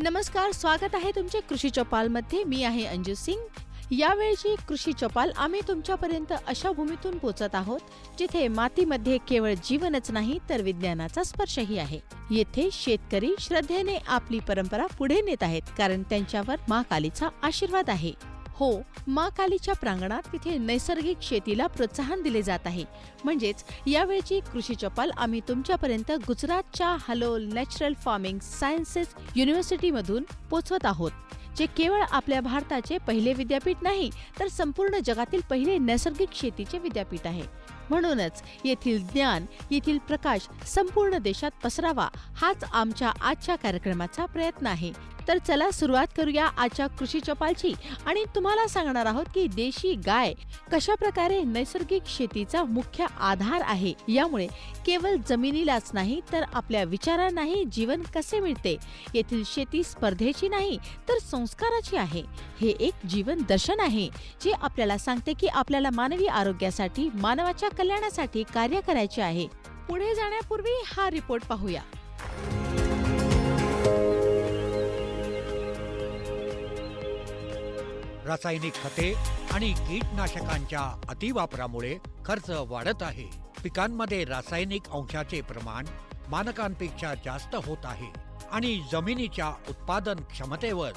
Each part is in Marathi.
नमस्कार, स्वागत आहे तुमचे कृषी चौपालमध्ये. मी आहे अंजू सिंग. यावेळची कृषी चौपाल आम्ही तुमच्यापर्यंत अशा भूमीतून पोहोचत आहोत जिथे मातीमध्ये केवळ जीवनच नाही तर विज्ञानाचा स्पर्शही आहे. येथे शेतकरी श्रद्धेने आपली परंपरा पुढे नेत आहेत कारण त्यांच्यावर मा कालीचा आशीर्वाद आहे. हो, मा कालीच्या प्रांगणात तिथे नैसर्गिक शेतीला प्रोत्साहन दिले जात आहे. म्हणजेच यावेळची कृषी चौपाल आम्ही तुमच्यापर्यंत गुजरातच्या हलोल नॅचरल फार्मिंग सायन्सेस युनिव्हर्सिटीमधून पोहोचवत आहोत, जे केवळ आपल्या भारताचे पहिले विद्यापीठ नाही तर संपूर्ण जगातील पहिले नैसर्गिक शेतीचे विद्यापीठ आहे. म्हणूनच येथील ज्ञान, येथील प्रकाश संपूर्ण देशात पसरावा हाच आमच्या आजच्या कार्यक्रमाचा प्रयत्न आहे. तर चला सुरुवात करूया आजच्या कृषी चौपालची आणि तुम्हाला सांगणार आहोत की देशी गाय कशा प्रकारे नैसर्गिक शेतीचा मुख्य आधार आहे. यामुळे केवळ जमिनीलाच नाही तर आपल्या विचारांनाही जीवन कसे मिळते. येथील शेती स्पर्धेची नाही तर संस्काराची आहे. हे एक जीवन दर्शन आहे जे आपल्याला सांगते की आपल्याला मानवी आरोग्यासाठी, मानवाच्या कल्याणासाठी कार्य करायचे आहे. पुढे जाण्यापूर्वी हा रिपोर्ट पाहूया. रासायनिक खते आणि कीटकनाशकांच्या अतिवापरामुळे खर्च वाढत आहे. पिकांमध्ये रासायनिक अंशाचे प्रमाण मानकांपेक्षा जास्त होत आहे आणि जमिनीच्या उत्पादन क्षमतेवर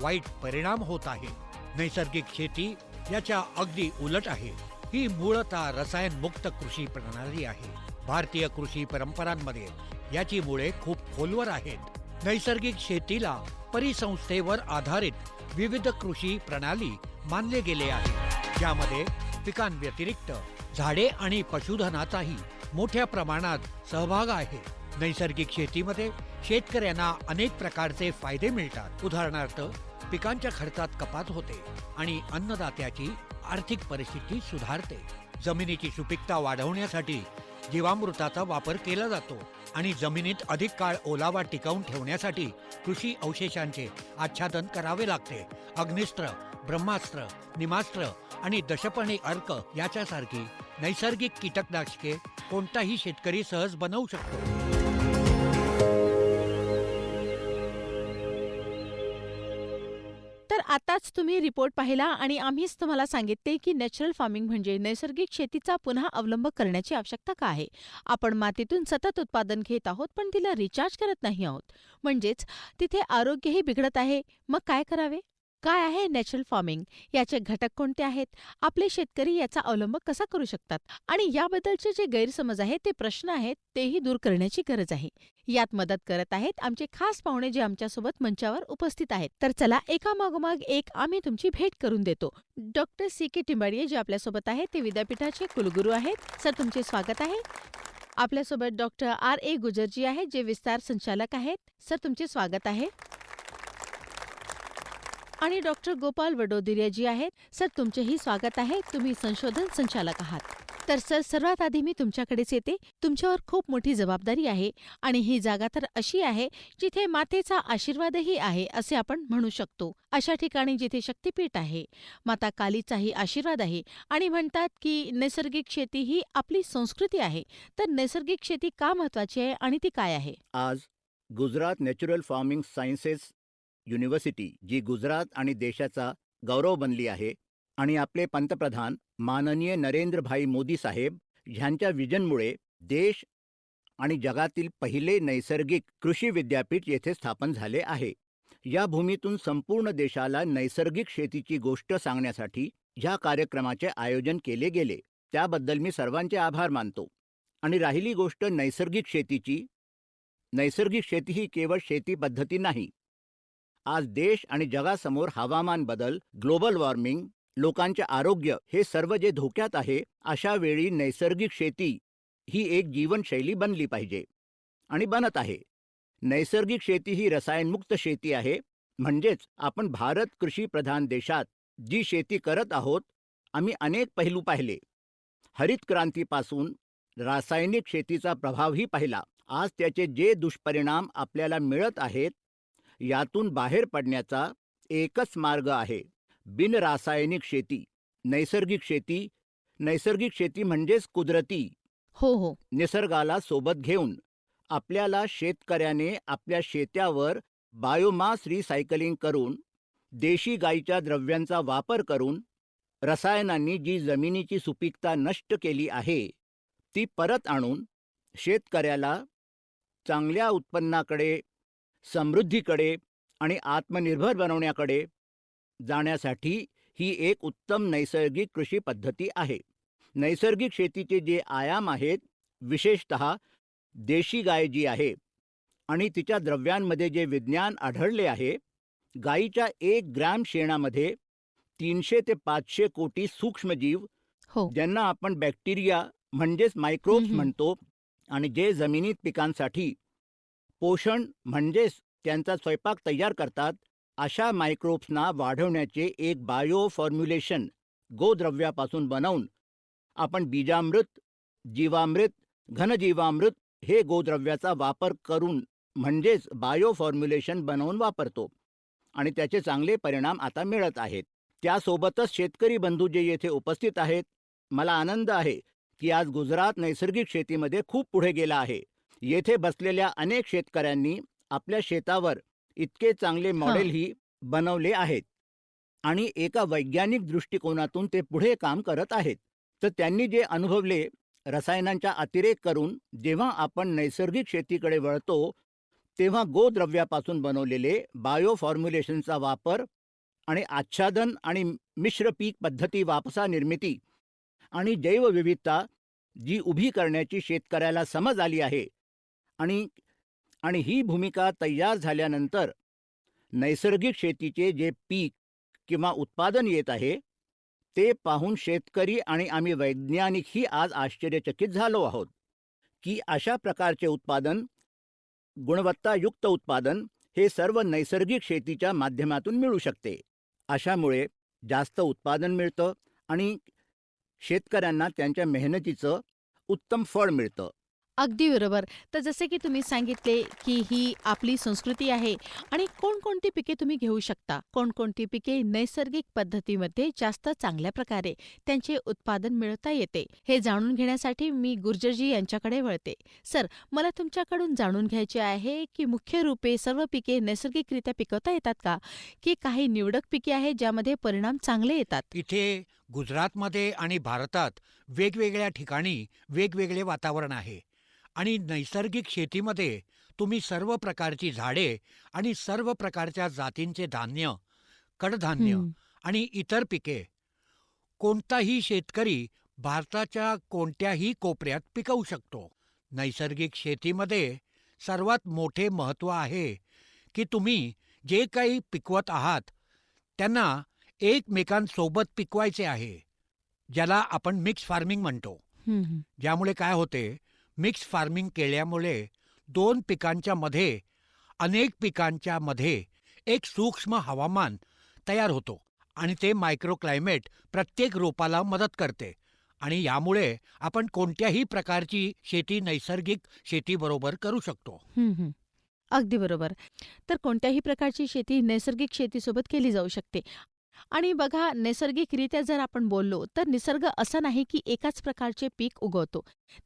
वाईट परिणाम होत आहे. नैसर्गिक शेती याच्या अगदी उलट आहे. ही मूळतः रसायनमुक्त कृषी प्रणाली आहे. भारतीय कृषी परंपरांमध्ये याची मुळे खूप खोलवर आहेत. नैसर्गिक शेतीला परिसंस्थेवर आधारित विविध कृषी प्रणाली मानले गेले आहे, ज्यामध्ये पिकांव्यतिरिक्त झाडे आणि पशुधनाचाही मोठ्या प्रमाणात सहभाग आहे. नैसर्गिक शेतीमध्ये शेतकऱ्यांना अनेक प्रकारचे फायदे मिळतात. उदाहरणार्थ, पिकांच्या खर्चात कपात होते आणि अन्नदात्याची आर्थिक परिस्थिती सुधारते. जमिनीची सुपीकता वाढवण्यासाठी जीवामृताचा वापर केला जातो आणि जमिनीत अधिक काळ ओलावा टिकवून ठेवण्यासाठी कृषी अवशेषांचे आच्छादन करावे लागते. अग्निस्त्र, ब्रह्मास्त्र, निमास्त्र आणि दशपर्णी अर्क याच्यासारखी नैसर्गिक कीटकनाशके कोणताही शेतकरी सहज बनवू शकतो. तर आताच तुम्ही रिपोर्ट पाहिला आणि आम्हीच तुम्हाला सांगितले की नॅचरल फार्मिंग म्हणजे नैसर्गिक शेतीचा पुन्हा अवलंब करण्याची आवश्यकता का आहे. आपण मातीतून सतत उत्पादन घेत आहोत पण तिला रिचार्ज करत नाही आहोत. म्हणजेच तिथे आरोग्यही बिघडत आहे. मग काय करावे? काय आहे नॅचरल फार्मिंग? याचे घटक कोणते आहेत? आपले शेतकरी याचा अवलंब कसा करू शकतात? आणि याबद्दलचे जे गैरसमज आहेत, ते प्रश्न आहेत, तेही दूर करण्याची गरज आहे. यात मदत करत आहेत आमचे खास पाहुणे जे आमच्यासोबत मंचावर उपस्थित आहेत. तर चला एकामागोमाग एक आम्ही तुमची भेट करून देतो. Doctor C.K. टिंबाडिये जे आपल्यासोबत आहेत ते विद्यापीठाचे कुलगुरू आहेत. सर, तुमचे स्वागत आहे. आपल्यासोबत डॉक्टर R.A. गुजरजी आहेत जे विस्तार संचालक आहेत. सर, तुमचे स्वागत आहे. आणि डॉक्टर गोपाल वडोदरियाजी आहेत. सर, तुमचेही स्वागत आहे. तुम्ही संशोधन संचालक आहात. तर सर, सर्वात आधी मी तुमच्याकडेच येते. तुमच्यावर खूप मोठी जबाबदारी आहे आणि ही जागा तर अशी आहे जिथे मातेचा आशीर्वादही आहे असे आपण म्हणू शकतो. अशा ठिकाणी जिथे शक्तिपीठ आहे, माता कालीचाही आशीर्वाद आहे आणि म्हणतात की नैसर्गिक शेती ही आपली संस्कृती आहे. तर नैसर्गिक शेती का महत्वाची आहे आणि ती काय आहे? आज Gujarat natural farming sciences university, जी गुजरात आणि देशाचा गौरव बनली आहे, आणि आपले पंतप्रधान माननीय नरेंद्रभाई मोदी साहेब ह्यांच्या विजनमुळे देश आणि जगातील पहिले नैसर्गिक कृषी विद्यापीठ येथे स्थापन झाले आहे. या भूमीतून संपूर्ण देशाला नैसर्गिक शेतीची गोष्ट सांगण्यासाठी ह्या कार्यक्रमाचे आयोजन केले गेले. त्याबद्दल मी सर्वांचे आभार मानतो. आणि राहिली गोष्ट नैसर्गिक शेतीची, नैसर्गिक शेती ही केवळ शेती पद्धती नाही. आज देश आणि जगासमोर हवामान बदल, ग्लोबल वॉर्मिंग, लोकांचे आरोग्य हे सर्व जे धोक्यात आहे, अशा वेळी नैसर्गिक शेती ही एक जीवनशैली बनली पाहिजे आणि बनत आहे. नैसर्गिक शेती ही रसायनमुक्त शेती आहे. म्हणजेच आपण भारत कृषी प्रधान देशात जी शेती करत आहोत, आम्ही अनेक पैलू पाहिले. हरित क्रांतीपासून रासायनिक शेतीचा प्रभावही पाहिला. आज त्याचे जे दुष्परिणाम आपल्याला मिळत आहेत, यातून बाहेर पडण्याचा एकच मार्ग आहे, बिनरासायनिक शेती, नैसर्गिक शेती. नैसर्गिक शेती म्हणजेच कुदरती, हो. निसर्गाला सोबत घेऊन आपल्याला शेतकऱ्याने आपल्या शेत्यावर बायोमास रिसायकलिंग करून, देशी गाईच्या द्रव्यांचा वापर करून रसायनांनी जी जमिनीची सुपीकता नष्ट केली आहे ती परत आणून शेतकऱ्याला चांगल्या उत्पन्नाकडे, समृद्धीकडे आणि आत्मनिर्भर बनवण्याकडे जाण्यासाठी ही एक उत्तम नैसर्गिक कृषी पद्धती आहे. नैसर्गिक शेतीचे जे आयाम आहेत, विशेषतः देशी गाय जी आहे आणि तिच्या द्रव्यांमध्ये जे विज्ञान आढळले आहे, गाईच्या 1 ग्रॅम शेणामध्ये 300 ते 500 कोटी सूक्ष्मजीव, हो. ज्यांना आपण बॅक्टेरिया म्हणजेच मायक्रोब्स हम्म. म्हणतो, आणि जे जमिनीत पिकांसाठी पोषण म्हणजेच त्यांचा स्वयंपाक तयार करतात, अशा मायक्रोब्सना वाढवण्याचे एक बायो फॉर्म्युलेशन गोद्रव्यापासून बनवून आपण बीजामृत, जीवामृत, घनजीवामृत हे गोद्रव्याचा वापर करून म्हणजेच बायो फॉर्म्युलेशन बनवून वापरतो आणि त्याचे चांगले परिणाम आता मिळत आहेत. त्यासोबतच शेतकरी बंधू जे येथे उपस्थित आहेत, मला आनंद आहे की आज गुजरात नैसर्गिक शेतीमध्ये खूप पुढे गेला आहे. येथे बसलेल्या अनेक शेतकऱ्यांनी आपल्या शेतावर इतके चांगले मॉडेलही बनवले आहेत आणि एका वैज्ञानिक दृष्टिकोनातून ते पुढे काम करत आहेत. तर त्यांनी जे अनुभवले, रसायनांचा अतिरेक करून जेव्हा आपण नैसर्गिक शेतीकडे वळतो, तेव्हा गोद्रव्यापासून बनवलेले बायो फॉर्म्युलेशनचा वापर आणि आच्छादन आणि मिश्र पीक पद्धती, वापसा निर्मिती आणि जैवविविधता जी उभी करण्याची शेतकऱ्याला समज आली आहे आणि आणि ही भूमिका तयार झाल्यानंतर नैसर्गिक शेतीचे जे पीक किंवा उत्पादन येत आहे, ते पाहून शेतकरी आणि आम्ही वैज्ञानिकही आज आश्चर्यचकित झालो आहोत की अशा प्रकारचे उत्पादन, गुणवत्तायुक्त उत्पादन हे सर्व नैसर्गिक शेतीच्या माध्यमातून मिळू शकते. अशामुळे जास्त उत्पादन मिळतं आणि शेतकऱ्यांना त्यांच्या मेहनतीचं उत्तम फळ मिळतं. अगदी बरोबर. तर जसे की तुम्ही सांगितले की ही आपली संस्कृती आहे आणि कोणकोणती पिके तुम्ही घेऊ शकता, कोणकोणती पिके नैसर्गिक पद्धतीमध्ये जास्त चांगल्या प्रकारे त्यांचे उत्पादन मिळवता येते, हे जाणून घेण्यासाठी मी गुर्जरजी यांच्याकडे वळते. सर, मला तुमच्याकडून जाणून घ्यायचे आहे की मुख्य रूपे सर्व पिके नैसर्गिकरित्या पिकवता येतात का, की काही निवडक पिके आहेत ज्यामध्ये परिणाम चांगले येतात? इथे गुजरातमध्ये आणि भारतात वेगवेगळ्या ठिकाणी वेगवेगळे वातावरण आहे आणि नैसर्गिक शेतीमध्ये तुम्ही सर्व प्रकारची झाडे आणि सर्व प्रकारच्या जातींचे धान्य, कडधान्य हं. आणि इतर पिके कोणताही शेतकरी भारताच्या कोणत्याही कोपऱ्यात पिकवू शकतो. नैसर्गिक शेतीमध्ये सर्वात मोठे महत्त्व आहे की तुम्ही जे काही पिकवत आहात त्यांना एकमेकांसोबत पिकवायचे आहे, ज्याला आपण मिक्स फार्मिंग म्हणतो. हं, हं. ज्यामुळे काय होते, मिक्स फार्मिंग केल्यामुळे 2 पिकांच्या मध्ये, अनेक पिकांच्या मध्ये एक सूक्ष्म हवामान तयार होतो आणि ते मायक्रो क्लायमेट प्रत्येक रोपाला मदत करते आणि यामुळे आपण कोणत्याही प्रकारची शेती नैसर्गिक शेतीबरोबर करू शकतो. हं, हं. अगदी बरोबर. तर कोणत्याही प्रकारची शेती नैसर्गिक शेतीसोबत केली जाऊ शकते. आणि बघा, नैसर्गिकरित्या जर आपण बोललो तर निसर्ग असं नाही की एकाच प्रकारचे पीक उगवतो.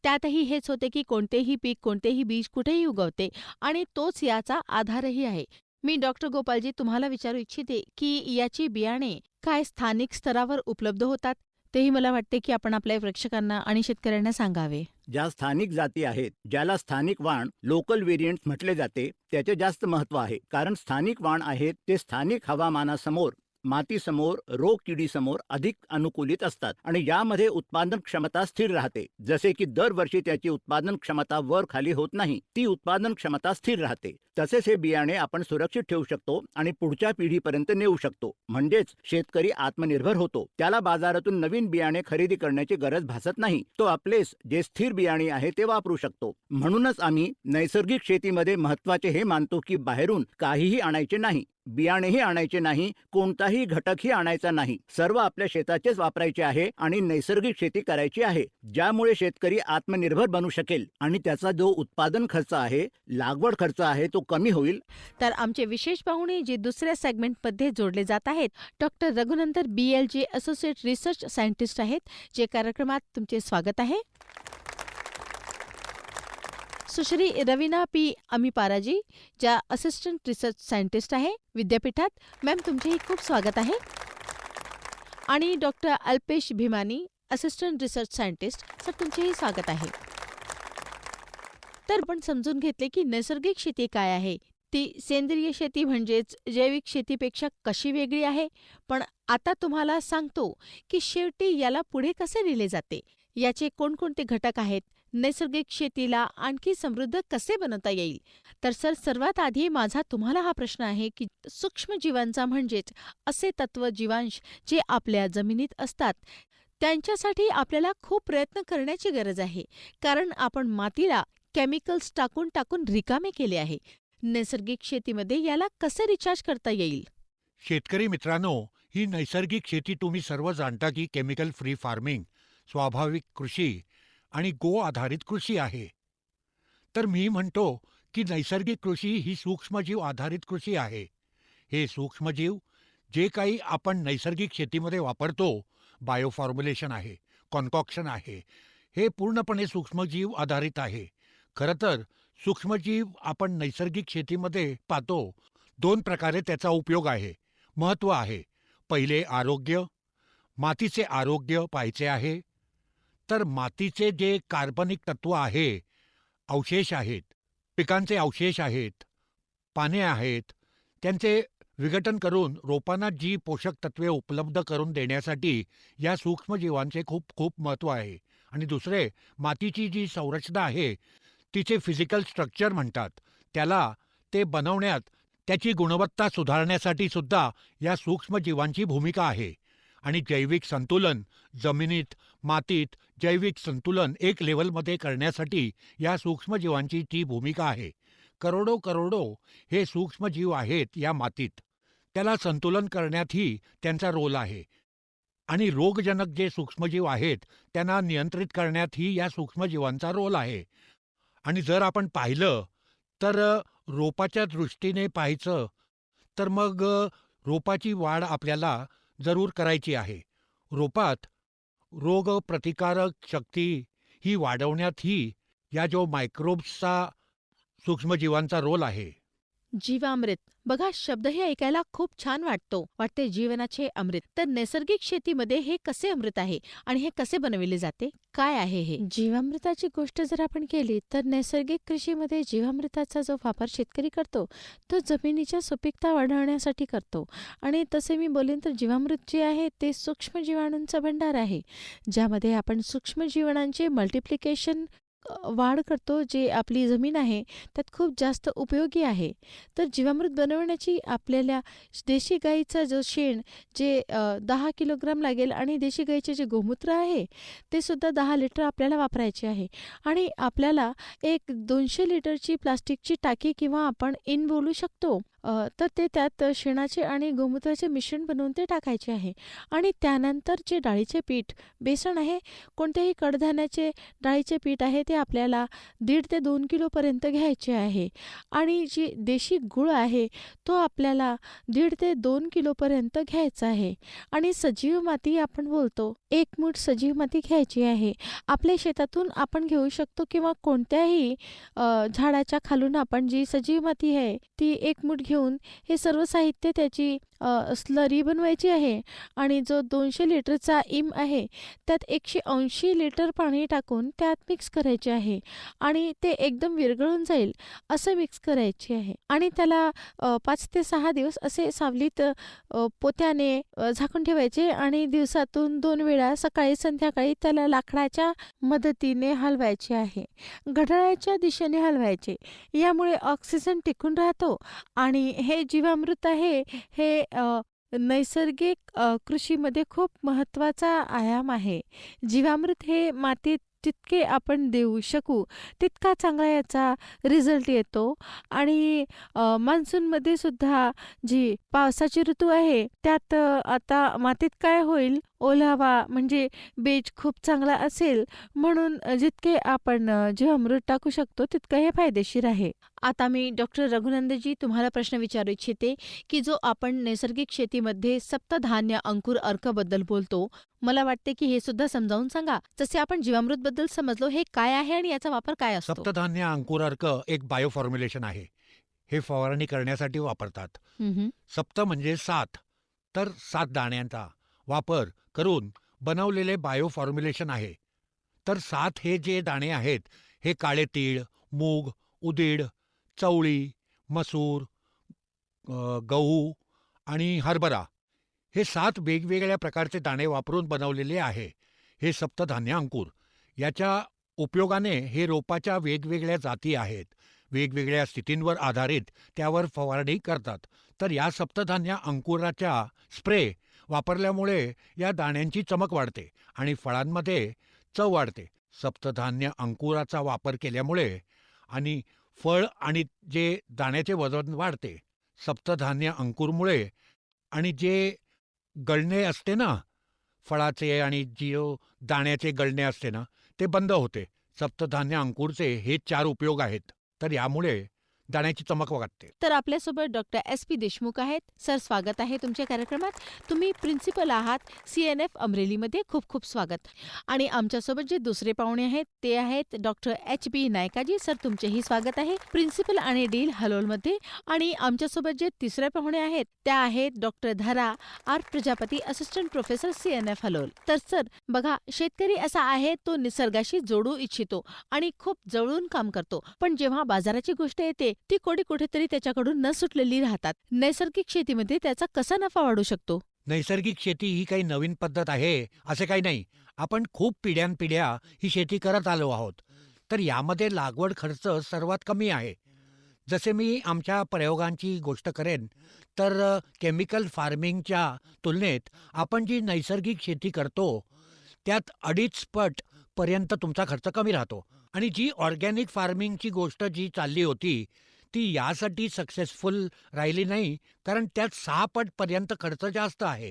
त्यातही हेच होते की कोणतेही पीक, कोणतेही बीज कुठेही उगवते आणि तोच याचा आधारही आहे. मी डॉक्टर गोपालजी तुम्हाला विचारू इच्छिते की याची बियाणे काय स्थानिक स्तरावर उपलब्ध होतात? तेही मला वाटते की आपण आपल्या प्रेक्षकांना आणि शेतकऱ्यांना सांगावे. ज्या स्थानिक जाती आहेत, ज्याला स्थानिक वाण, लोकल व्हेरियंट्स म्हटले जाते, त्याचे जास्त महत्त्व आहे. कारण स्थानिक वाण आहेत ते स्थानिक हवामानासमोर, मातीसमोर, रोगकिडीसमोर अधिक अनुकूलित असतात आणि यामध्ये उत्पादन क्षमता स्थिर राहते. जसे की दरवर्षी त्याची उत्पादन क्षमता वर खाली होत नाही, ती उत्पादन क्षमता स्थिर राहते. तसेच हे बियाणे आपण सुरक्षित ठेवू शकतो आणि पुढच्या पिढीपर्यंत नेऊ शकतो. म्हणजेच शेतकरी आत्मनिर्भर होतो. त्याला बाजारातून नवीन बियाणे खरेदी करण्याची गरज भासत नाही. तो आपलेच जे स्थिर बियाणे आहे ते वापरू शकतो. म्हणूनच आम्ही नैसर्गिक शेतीमध्ये महत्त्वाचे हे मानतो की बाहेरून काहीही आणायचे नाही, बियाणेही आणायचे नाही, कोणताही घटकही आणायचा नाही. सर्व आपल्या शेताचेच वापरायचे आहे आणि नैसर्गिक शेती करायची आहे, ज्यामुळे शेतकरी आत्मनिर्भर बनू शकेल आणि त्याचा जो उत्पादन खर्च आहे, लागवड खर्च आहे, तो कमी होईल. तर आमचे विशेष पाहुणे जे दुसऱ्या सेगमेंटमध्ये जोडले जात आहेत, डॉक्टर रघुनंदन BL जे असोसिएट रिसर्च सायंटिस्ट आहेत, जे कार्यक्रमात तुमचे स्वागत आहे. सुश्री रवीना पी अमीपाराजी, ज्या असिस्टंट रिसर्च सायंटिस्ट आहे विद्यापीठात. मॅम, तुमचेही खूप स्वागत आहे. आणि doctor Alpesh Bhimani, assistant research scientist. Sir, तुमचेही स्वागत आहे. तर आपण समजून घेतले की नैसर्गिक शेती काय आहे, ती सेंद्रिय शेती म्हणजेच जैविक शेतीपेक्षा कशी वेगळी आहे. पण आता तुम्हाला सांगतो की शेवटी याला पुढे कसे नेले जाते, याचे कोणकोणते घटक आहेत, नैसर्गिक शेतीला आणखी समृद्ध कसे बनवता येईल. तर सर, सर्वात आधी माझा तुम्हाला हा प्रश्न आहे की सूक्ष्मजीवांचा म्हणजेच असे तत्व जीवांश जे आपल्या जमिनीत असतात, त्यांच्यासाठी आपल्याला खूप प्रयत्न करण्याची गरज आहे, कारण आपण मातीला केमिकल्स टाकून टाकून रिकामे केले आहे. नैसर्गिक शेतीमध्ये याला कसे रिचार्ज करता येईल. शेतकरी मित्रांनो, ही नैसर्गिक शेती तुम्ही सर्व जाणता की केमिकल फ्री फार्मिंग, स्वाभाविक कृषी आणि गो आधारित कृषी आहे. तर मी म्हणतो की नैसर्गिक कृषी ही सूक्ष्मजीव आधारित कृषी आहे. हे सूक्ष्मजीव जे काही आपण नैसर्गिक शेतीमध्ये वापरतो, बायोफॉर्म्युलेशन आहे, कॉन्कॉक्शन आहे, हे पूर्णपणे सूक्ष्मजीव आधारित आहे. खरं तर सूक्ष्मजीव आपण नैसर्गिक शेतीमध्ये पाहतो, 2 प्रकारे त्याचा उपयोग आहे, महत्त्व आहे. पहिले आरोग्य, मातीचे आरोग्य पाहायचे आहे. तर मातीचे जे कार्बनिक तत्व आहे, अवशेष आहेत, पिकांचे अवशेष आहेत, पाने आहेत, त्यांचे विघटन करून रोपांना जी पोषक तत्वे उपलब्ध करून देण्यासाठी या सूक्ष्मजीवांचे खूप खूप महत्त्व आहे. आणि दुसरे, मातीची जी संरचना आहे, तिचे फिजिकल स्ट्रक्चर म्हणतात, त्याला ते बनवण्यात, त्याची गुणवत्ता सुधारण्यासाठी सुद्धा या सूक्ष्मजीवांची भूमिका आहे. आणि जैविक संतुलन, जमिनीत, मातीत जैविक संतुलन एक लेव्हलमध्ये करण्यासाठी या सूक्ष्मजीवांची ती भूमिका आहे. करोडो करोडो हे सूक्ष्मजीव आहेत या मातीत. त्याला संतुलन करण्यातही त्यांचा रोल आहे. आणि रोगजनक जे सूक्ष्मजीव आहेत, त्यांना नियंत्रित करण्यातही या सूक्ष्मजीवांचा रोल आहे. आणि जर आपण पाहिलं तर रोपाच्या दृष्टीने पाहायचं तर मग रोपाची वाढ आपल्याला जरूर करायची आहे. रोपात रोगप्रतिकारक शक्ती ही वाढवण्यातही या जो मायक्रोब्सचा, सूक्ष्मजीवांचा रोल आहे. जीवामृत, बघा, शब्दही ऐकायला खूप छान वाटते जीवनाचे अमृत. तर नैसर्गिक शेतीमध्ये हे कसे अमृत आहे आणि हे कसे बनविले जाते, काय आहे हे जीवामृताची गोष्ट जर आपण केली तर नैसर्गिक कृषीमध्ये जीवामृताचा जो वापर शेतकरी करतो तो जमिनीच्या सुपीकता वाढवण्यासाठी करतो. आणि तसे मी बोलेन तर जीवामृत जे आहे ते सूक्ष्म जीवाणूंचा भंडार आहे, ज्यामध्ये आपण सूक्ष्म जीवाणूंचे मल्टिप्लिकेशन वाढ करतो, जे आपली जमीन आहे त्यात खूप जास्त उपयोगी आहे. तर जीवामृत बनवण्याची आपल्याला देशी गाईचा जो शेण जे 10 किलोग्राम लागेल आणि देशी गाईचे जे गोमूत्र आहे ते सुद्धा 10 लिटर आपल्याला वापरायचे आहे. आणि आपल्याला एक 200 लिटरची प्लास्टिकची टाकी किंवा आपण इन बोलू शकतो, तर ते त्यात शेणाचे आणि गोमूत्राचे मिश्रण बनवून ते टाकायचे आहे. आणि त्यानंतर जे डाळीचे पीठ, बेसन आहे, कोणत्याही कडधान्याचे डाळीचे पीठ आहे, ते आपल्याला 1.5 ते 2 किलोपर्यंत घ्यायचे आहे. आणि जी देशी गूळ आहे तो आपल्याला 1.5 ते 2 किलोपर्यंत घ्यायचा आहे. आणि सजीव माती आपण बोलतो, 1 मूठ सजीव माती घ्यायची आहे. आपल्या शेतातून आपण घेऊ शकतो किंवा कोणत्याही झाडाच्या खालून आपण जी सजीव माती आहे ती 1 मूठ घेऊन हे सर्व साहित्य त्याची स्लरी बनवायची आहे. आणि जो 200 लिटरचा इम आहे त्यात 180 लिटर पाणी टाकून त्यात मिक्स करायचे आहे. आणि ते एकदम विरघळून जाईल असं मिक्स करायचे आहे. आणि त्याला 5 ते 6 दिवस असे सावलीत पोत्याने झाकून ठेवायचे. आणि दिवसातून 2 वेळा, सकाळी संध्याकाळी, त्याला लाकडाच्या मदतीने हलवायचे आहे, घड्याळाच्या दिशेने हलवायचे. यामुळे ऑक्सिजन टिकून राहतो. आणि हे जीवामृत आहे हे नैसर्गिक कृषीमध्ये खूप महत्त्वाचा आयाम आहे. जीवामृत हे मातीत जितके आपण देऊ शकू तितका चांगला याचा रिझल्ट येतो. आणि मान्सूनमध्ये सुद्धा जी पावसाची ऋतू आहे त्यात आता मातीत काय होईल, ओलावा म्हणजे बीज खूप चांगला असेल म्हणून जितके आपण जीवामृत टाकू शकतो तितकं हे फायदेशीर आहे. आता मी डॉक्टर रघुनंदनजी तुम्हाला प्रश्न विचारू इच्छिते, की जो आपण नैसर्गिक शेतीमध्ये सप्तधान्य अंकुर अर्कबद्दल बोलतो, मला वाटते की हे सुद्धा समजावून सांगा. जसे आपण जीवामृतबद्दल समजलो, हे काय आहे आणि याचा वापर काय असतो? सप्तधान्य अंकुरार्क एक बायो फॉर्म्युलेशन आहे. हे फवारणी करण्यासाठी वापरतात. हं, हं. सप्त म्हणजे 7, तर 7 दाण्यांचा वापर करून बनवलेले बायो फॉर्म्युलेशन आहे. तर 7 हे जे दाणे आहेत, हे काळे तीळ, मूग, उडीद, चवळी, मसूर, गहू आणि हरभरा हे 7 वेगवेगळ्या प्रकारचे दाणे वापरून बनवलेले आहे. हे सप्तधान्य अंकुर. याच्या उपयोगाने हे रोपाच्या वेगवेगळ्या जाती आहेत. वेगवेगळ्या स्थितींवर आधारित त्यावर फवारणी करतात. तर या सप्तधान्य अंकुराच्या स्प्रे वापरल्यामुळे या दाण्यांची चमक वाढते आणि फळांमध्ये चव वाढते. सप्तधान्य अंकुराचा वापर केल्यामुळे आणि फळ आणि जे दाण्याचे वजन वाढते. सप्तधान्य अंकुरमुळे आणि जे गळणे असते ना, फळाचे आणि दाण्याचे गळणे असते ना, ते बंद होते. सप्तधान्य अंकुरचे हे 4 उपयोग आहेत. तर यामुळे दाण्याची चमक वाढते. तर आपल्यासोबत डॉक्टर SP देशमुख आहेत. सर, स्वागत आहे तुमच्या कार्यक्रमात. तुम्ही प्रिन्सिपल आहात CNF अमरेलीमध्ये. खूप खूप स्वागत. आणि आमच्यासोबत जे दुसरे पाहुणे आहेत ते आहेत डॉक्टर HB नायकाजी. सर, तुमचेही स्वागत आहे. प्रिन्सिपल आणि डील हलोलमध्ये. आणि आमच्यासोबत जे तिसरे पाहुणे आहेत त्या आहेत doctor Dhara R Prajapati, assistant professor CNF Halol. तर सर बघा, शेतकरी असा आहे तो निसर्गाशी जोडू इच्छितो आणि खूप जवळून काम करतो. पण जेव्हा बाजाराची गोष्ट येते ती कोणी कुठेतरी त्याच्याकडून न सुटलेली राहतात. नैसर्गिक शेतीमध्ये त्याचा कसा नफा वाढू शकतो? नैसर्गिक शेती ही काही नवीन पद्धत आहे, असे काही नाही. आपण खूप पिढ्यानपिढ्या ही शेती करत आलो आहोत. तर यामध्ये लागवड खर्च सर्वात कमी आहे. जसे मी आमच्या प्रयोगांची गोष्ट करेन, तर केमिकल फार्मिंगच्या तुलनेत आपण जी नैसर्गिक शेती करतो, त्यात 2.5 पट पर्यंत तुमचा खर्च कमी राहतो. आणि जी ऑर्गॅनिक फार्मिंगची गोष्ट जी चालली होती, ती यासाठी सक्सेसफुल राहिली नाही, कारण त्यात 6 पटपर्यंत खर्च जास्त आहे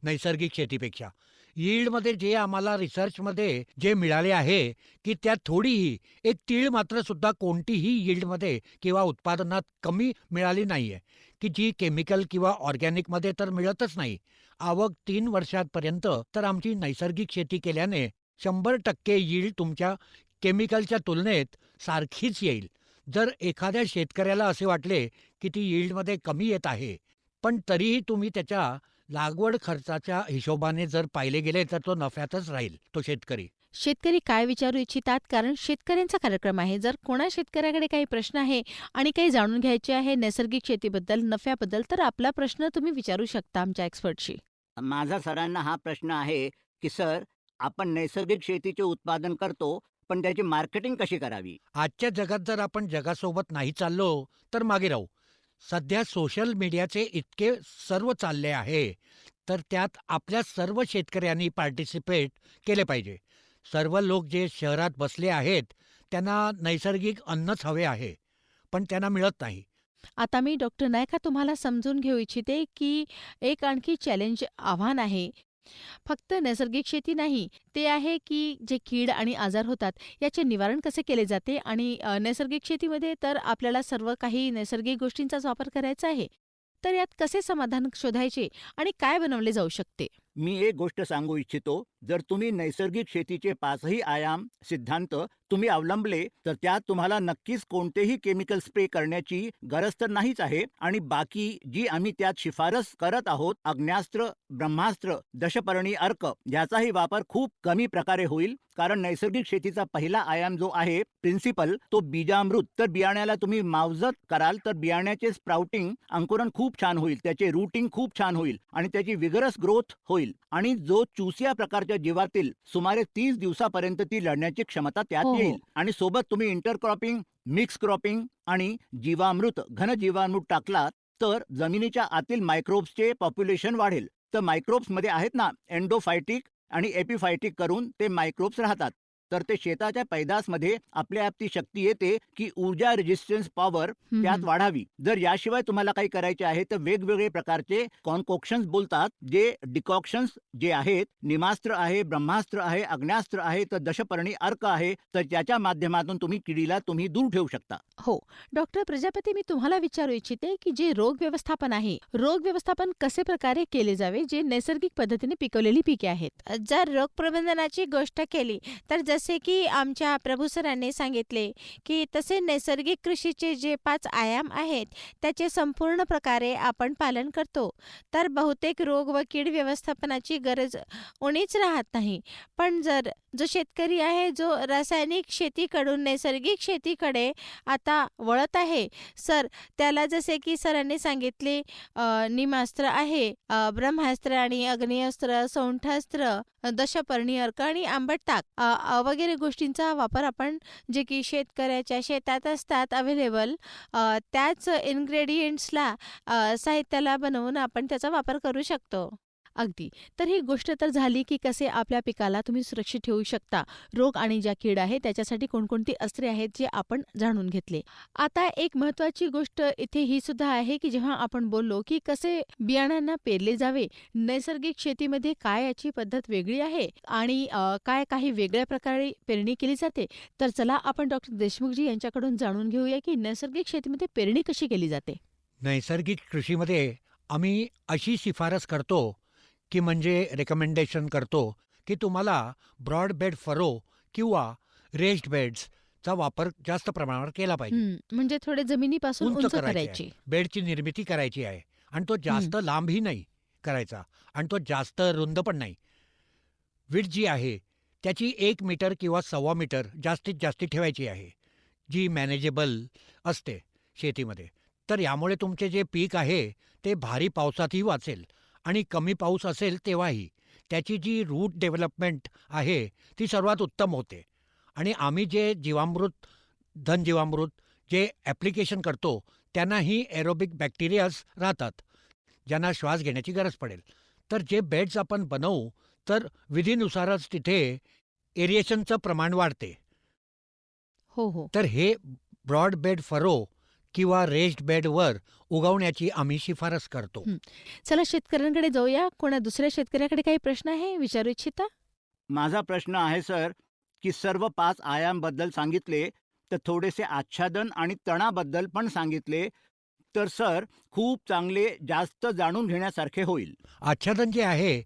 नैसर्गिक शेतीपेक्षा. यील्डमध्ये जे आम्हाला रिसर्चमध्ये जे मिळाले आहे, की त्यात थोडीही एक तीळ मात्र सुद्धा कोणतीही यील्डमध्ये किंवा उत्पादनात कमी मिळाली नाही आहे, की जी केमिकल किंवा ऑर्गॅनिकमध्ये तर मिळतच नाही. आवक 3 वर्षांपर्यंत तर आमची नैसर्गिक शेती केल्याने 100% यील्ड तुमच्या केमिकलच्या तुलनेत सारखीच येईल. जर एखाद्या शेतकऱ्याला असे वाटले, की ती यील्डमध्ये कमी येत आहे, पण तरीही तुम्ही त्याच्या लागवड खर्चाच्या हिशोबाने जर पाहिले गेले, तर तो नफ्यातच राहील, तो शेतकरी. शेतकरी काय विचारू इच्छितात? कारण शेतकऱ्यांचा कार्यक्रम आहे. जर कोणा शेतकऱ्याकडे काही प्रश्न आहे आणि काही जाणून घ्यायचे आहे नैसर्गिक शेतीबद्दल, नफ्याबद्दल, तर आपला प्रश्न तुम्ही विचारू शकता आमच्या एक्सपर्टशी. माझा सरांना हा प्रश्न आहे, की सर, आपण नैसर्गिक शेतीचे उत्पादन करतो, पण त्याची मार्केटिंग कशी करावी? आजच्या जगात जर आपण जगासोबत नाही चाललो, तर मागे राहू. सध्या सोशल मीडियाचे इतके सर्व चालले आहे, तर त्यात आपल्या सर्व शेतकऱ्यांनी पार्टिसिपेट केले पाहिजे. सर्व लोक जे शहरात बसले आहेत, त्यांना नैसर्गिक अन्नच हवे आहे, पण त्यांना मिळत नाही. आता मी डॉक्टर नायका तुम्हाला समजून घेऊ इच्छिते, की एक आणखी चॅलेंज आव्हान आहे. फक्त नैसर्गिक शेती नाही, ते आहे की जे कीड आणि आजार होतात याचे निवारण कसे केले जाते आणि नैसर्गिक शेतीमध्ये तर आपल्याला सर्व काही नैसर्गिक गोष्टींचाच वापर करायचा आहे. तर यात कसे समाधान शोधायचे आणि काय बनवले जाऊ शकते? मी एक गोष्ट सांगू इच्छितो, जर तुम्ही नैसर्गिक शेतीचे 5ही आयाम सिद्धांत तुम्ही अवलंबले, तर त्यात तुम्हाला नक्कीच कोणतेही केमिकल स्प्रे करण्याची गरज तर नाहीच आहे. आणि बाकी जी आम्ही त्यात शिफारस करत आहोत, आग्नेयास्त्र, ब्रह्मास्त्र, दशपर्णी अर्क, याचाही वापर खूप कमी प्रकारे होईल. कारण नैसर्गिक शेतीचा पहिला आयाम जो आहे प्रिन्सिपल, तो बीजामृत. तर बियाण्याला तुम्ही मावजत कराल तर बियाण्याचे स्प्राउटिंग, अंकुरण खूप छान होईल, त्याचे रूटिंग खूप छान होईल आणि त्याची विगरस ग्रोथ होईल. आणि जो चुसिया प्रकारच्या जीवातील सुमारे 30 दिवसापर्यंत ती लढण्याची क्षमता त्यात हो, येईल. हो. आणि सोबत तुम्ही इंटरक्रॉपिंग, मिक्स क्रॉपिंग आणि जीवामृत, घन जीवामृत टाकला तर जमिनीच्या आतील मायक्रोब्सचे पॉप्युलेशन वाढेल. तर मायक्रोब्स मध्ये आहेत ना, एंडोफायटिक आणि एपिफायटिक करून ते मायक्रोब्स राहतात. तर ते शेताच्या पैदासमध्ये आपल्या आप ती शक्ती येते की ऊर्जा रेजिस्टन्स पॉवर त्यात वाढावी. जर याशिवाय तुम्हाला काही करायचे आहे तर वेगवेगळे प्रकारचे कॉन्कोक्शन्स बोलतात, जे डिकॉक्शन्स जे आहेत, निमास्त्र आहे, ब्रह्मास्त्र आहे, अग्न्यास्त्र आहे, तर दशपर्णी अर्क आहे, तर त्याच्या माध्यमातून किडीला तुम्ही दूर ठेवू शकता. हो. डॉक्टर प्रजापती, मी तुम्हाला विचारू इच्छिते की जे रोग व्यवस्थापन आहे, रोग व्यवस्थापन कसे प्रकारे केले जावे जे नैसर्गिक पद्धतीने पिकवलेली पिके आहेत? जर रोग प्रबंधनाची गोष्ट केली तर जसे की आमच्या प्रभू सरांनी सांगितले की तसे नैसर्गिक कृषीचे जे 5 आयाम आहेत त्याचे संपूर्ण प्रकारे आपण पालन करतो, तर बहुतेक रोग व कीड व्यवस्थापनाची गरज उणीच राहत नाही. पण जर जो शेतकरी आहे जो रासायनिक शेतीकडून नैसर्गिक शेतीकडे आता वळत आहे, सर त्याला जसे की सरांनी सांगितले निमास्त्र आहे, ब्रह्मास्त्र आणि अग्नेयास्त्र, सौंठास्त्र, दशपर्णी अर्क आणि आंबट ताक वगैरे गोष्टींचा वापर आपण जे की शेतकऱ्याच्या शेतात असतात अवेलेबल, त्याच इन्ग्रेडियंट्सला साहित्याला बनवून आपण त्याचा वापर करू शकतो. अगदी. तर ही गोष्ट तर झाली की कसे आपल्या पिकाला तुम्ही सुरक्षित ठेवू शकता. रोग आणि ज्या कीड आहे त्याच्यासाठी कोणकोणती अस्त्रे आहेत जे आपण जाणून घेतले. आता एक महत्त्वाची गोष्ट इथे ही सुद्धा आहे की जेव्हा आपण बोललो की कसे बियाण्यांना पेरले जावे, नैसर्गिक शेतीमध्ये काय याची पद्धत वेगळी आहे आणि काय काही वेगळ्या प्रकारे पेरणी केली जाते. तर चला आपण डॉक्टर देशमुखजी यांच्याकडून जाणून घेऊया की नैसर्गिक शेतीमध्ये पेरणी कशी केली जाते. नैसर्गिक कृषीमध्ये आम्ही अशी शिफारस करतो की म्हणजे रेकमेंडेशन करतो की तुम्हाला ब्रॉड बेड फरो किंवा रेस्ड बेड्सचा वापर जास्त प्रमाणावर केला पाहिजे. म्हणजे थोडे जमिनीपासून उंच उंच करायची करायची. आहे, बेडची निर्मिती करायची आहे आणि तो जास्त लांबही नाही करायचा आणि तो जास्त रुंद पण नाही. विड्थ जी आहे त्याची 1 मीटर किंवा 1.25 मीटर जास्तीत जास्त ठेवायची आहे, जी मॅनेजेबल असते शेतीमध्ये. तर यामुळे तुमचे जे पीक आहे ते भारी पावसातही वाचेल आणि कमी पाऊस असेल तेव्हाही त्याची जी रूट डेव्हलपमेंट आहे ती सर्वात उत्तम होते. आणि आम्ही जे जीवामृत, धनजीवामृत जे ॲप्लिकेशन करतो त्यांनाही एरोबिक बॅक्टेरियाज राहतात, ज्यांना श्वास घेण्याची गरज पडेल. तर जे बेड्स आपण बनवू तर विधीनुसारच तिथे एरिएशनचं प्रमाण वाढते. हो, हो. तर हे ब्रॉड बेड फरो किंवा रेस्ड बेडवर उगवण्याची आम्ही शिफारस करतो. चला शेतकऱ्यांकडे जाऊया. कोणा दुसऱ्या शेतकऱ्याकडे काही प्रश्न आहे विचारू इच्छिता? माझा प्रश्न आहे सर, की सर्व 5 आयामबद्दल सांगितले, तर थोडेसे आच्छादन आणि तणाबद्दल पण सांगितले, तर सर खूप चांगले, जास्त जाणून घेण्यासारखे होईल. आच्छादन जे आहे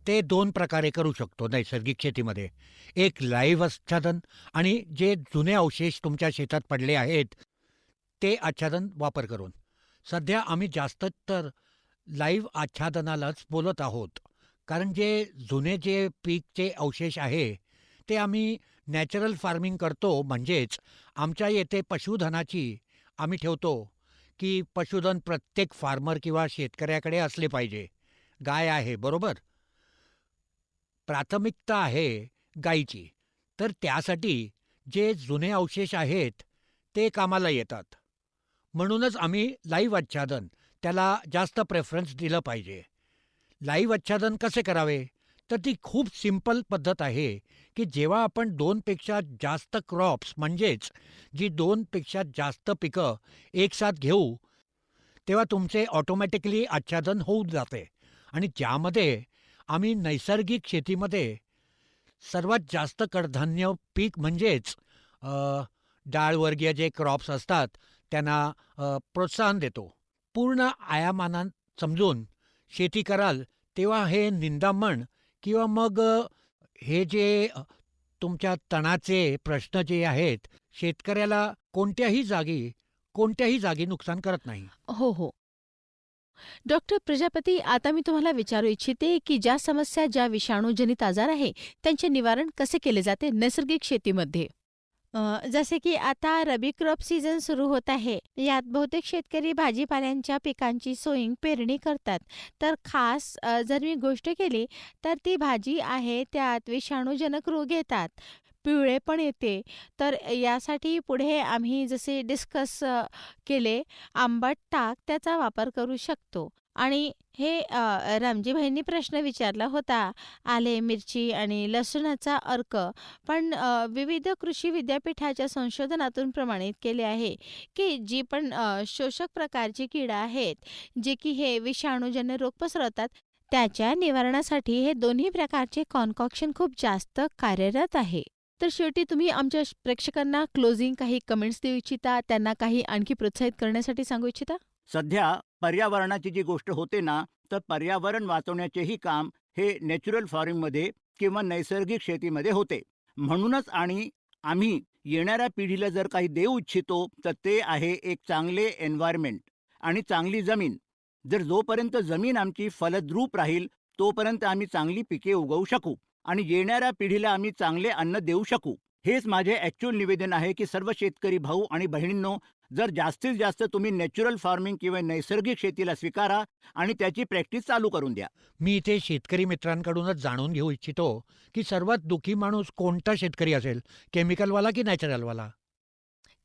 ते 2 प्रकारे करू शकतो नैसर्गिक शेतीमध्ये. एक लाईव्ह आच्छादन आणि जे जुने अवशेष तुमच्या शेतात पडले आहेत ते आच्छादन वापर करून. सध्या आम्ही जास्त तर लाईव्ह आच्छादनालाच बोलत आहोत, कारण जे जुने जे पीकचे अवशेष आहे ते आम्ही नॅचरल फार्मिंग करतो. म्हणजेच आमच्या येथे पशुधनाची आम्ही ठेवतो की पशुधन प्रत्येक फार्मर किंवा शेतकऱ्याकडे असले पाहिजे. गाय आहे बरोबर, प्राथमिकता आहे गायीची. तर त्यासाठी जे जुने अवशेष आहेत ते कामाला येतात. म्हणूनच आम्ही लाईव्ह आच्छादन त्याला जास्त प्रेफरन्स दिलं पाहिजे. लाईव्ह आच्छादन कसे करावे, तर ती खूप सिंपल पद्धत आहे की जेव्हा आपण 2 पेक्षा जास्त क्रॉप्स म्हणजेच जी 2 पेक्षा जास्त पिकं एकसाथ घेऊ तेव्हा तुमचे ऑटोमॅटिकली आच्छादन होऊन जाते. आणि ज्यामध्ये आम्ही नैसर्गिक शेतीमध्ये सर्वात जास्त कडधान्य पीक म्हणजेच डाळवर्गीय जे क्रॉप्स असतात त्यांना प्रोत्साहन देतो. पूर्ण आयामानात समजून शेती कराल तेव्हा हे निंदामण किंवा मग हे जे तुमच्या तणाचे प्रश्न जे आहेत शेतकऱ्याला कोणत्याही जागी नुकसान करत नाही. हो, हो. डॉक्टर प्रजापती, आता मी तुम्हाला विचारू इच्छिते की ज्या समस्या, ज्या विषाणूजनित आजार आहे त्यांचे निवारण कसे केले जाते नैसर्गिक शेतीमध्ये? जसे की आता रबी क्रॉप सीझन सुरू होत आहे. यात बहुतेक शेतकरी भाजीपाल्यांच्या पिकांची सोईंग पेरणी करतात. तर खास जर मी गोष्ट केली तर ती भाजी आहे त्यात विषाणूजनक रोग येतात, पिवळे पण येते. तर यासाठी पुढे आम्ही जसे डिस्कस केले, आंबट ताक त्याचा वापर करू शकतो आणि हे रामजीभाईंनी प्रश्न विचारला होता, आले, मिरची आणि लसूणाचा अर्क. पण विविध कृषी विद्यापीठाच्या संशोधनातून प्रमाणित केले आहे, की जी पण शोषक प्रकारची कीड आहेत, जे की हे विषाणूजन्य रोग पसरवतात, त्याच्या निवारणासाठी हे दोन्ही प्रकारचे कॉन्कॉक्शन खूप जास्त कार्यरत आहे. तर शेवटी तुम्ही आमच्या प्रेक्षकांना क्लोजिंग काही कमेंट्स देऊ इच्छिता, त्यांना काही आणखी प्रोत्साहित करण्यासाठी सांगू इच्छिता? सध्या पर्यावरणाची जी गोष्ट होते ना, तर पर्यावरण वाचवण्याचेही काम हे नॅचरल फार्मिंगमध्ये किंवा नैसर्गिक शेतीमध्ये होते. म्हणूनच आणि आम्ही येणाऱ्या पिढीला जर काही देऊ इच्छितो, तर ते आहे एक चांगले एन्व्हायरमेंट आणि चांगली जमीन. जर जोपर्यंत जमीन आमची फलद्रूप राहील, तोपर्यंत आम्ही चांगली पिके उगवू शकू आणि येणाऱ्या पिढीला आम्ही चांगले अन्न देऊ शकू. हेच माझे ॲक्च्युअल निवेदन आहे, की सर्व शेतकरी भाऊ आणि बहिणींनो, जर जास्तीत जास्त तुम्ही नॅचरल फार्मिंग किंवा नैसर्गिक शेतीला स्वीकारा आणि त्याची प्रॅक्टिस चालू करून द्या. मी इथे शेतकरी मित्रांकडूनच जाणून घेऊ इच्छितो की सर्वात दुःखी माणूस कोणता शेतकरी असेल, केमिकलवाला की नॅचरलवाला?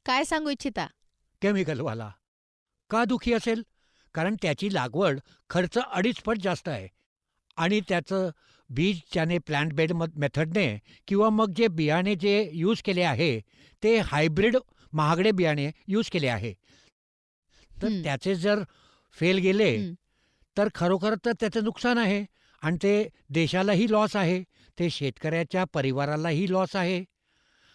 काय सांगू इच्छिता? केमिकलवाला. का दुःखी असेल? कारण त्याची लागवड खर्च 2.5 पट जास्त आहे आणि त्याचं बीज त्याने प्लांट बेड मेथडने किंवा मग जे बियाणे जे यूज केले आहे ते हायब्रिड महागडे बियाणे यूज केले आहे. तर हं. त्याचे जर फेल गेले हं. तर खरोखर तर त्याचं नुकसान आहे आणि ते देशालाही लॉस आहे, ते शेतकऱ्याच्या परिवारालाही लॉस आहे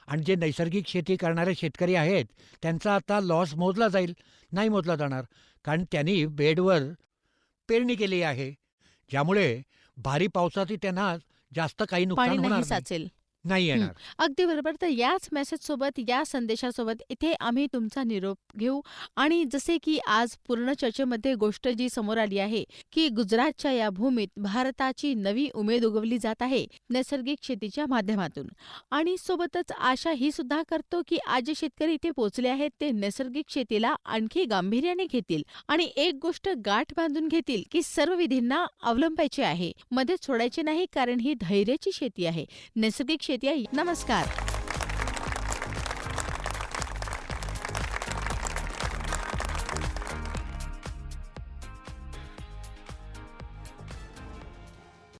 आणि जे नैसर्गिक शेती करणारे शेतकरी आहेत त्यांचा आता लॉस मोजला जाईल, नाही मोजला जाणार. कारण त्यांनी बेडवर पेरणी केली आहे, ज्यामुळे भारी पावसातही त्यांना जास्त काही पाणी नुकसान होणार नाही नाही. साचेल. नाही येणार. अगदी बरोबर. तर याच मेसेजसोबत, या संदेशासोबत इथे आम्ही तुमचा निरोप घेऊ. आणि जसे की आज पूर्ण चर्चेमध्ये गोष्ट जी समोर आली आहे, की गुजरातच्या या भूमीत भारताची नवी उमेद उगवली जात आहे नैसर्गिक शेतीच्या माध्यमातून. आणि सोबतच आशा ही सुद्धा करतो, की आज जे शेतकरी इथे पोहोचले आहेत ते नैसर्गिक शेतीला आणखी गांभीर्याने घेतील आणि एक गोष्ट गाठ बांधून घेतील, की सर्व विधींना अवलंबायचे आहे, मध्ये सोडायचे नाही, कारण ही धैर्याची शेती आहे, नैसर्गिक शेती आहे. नमस्कार.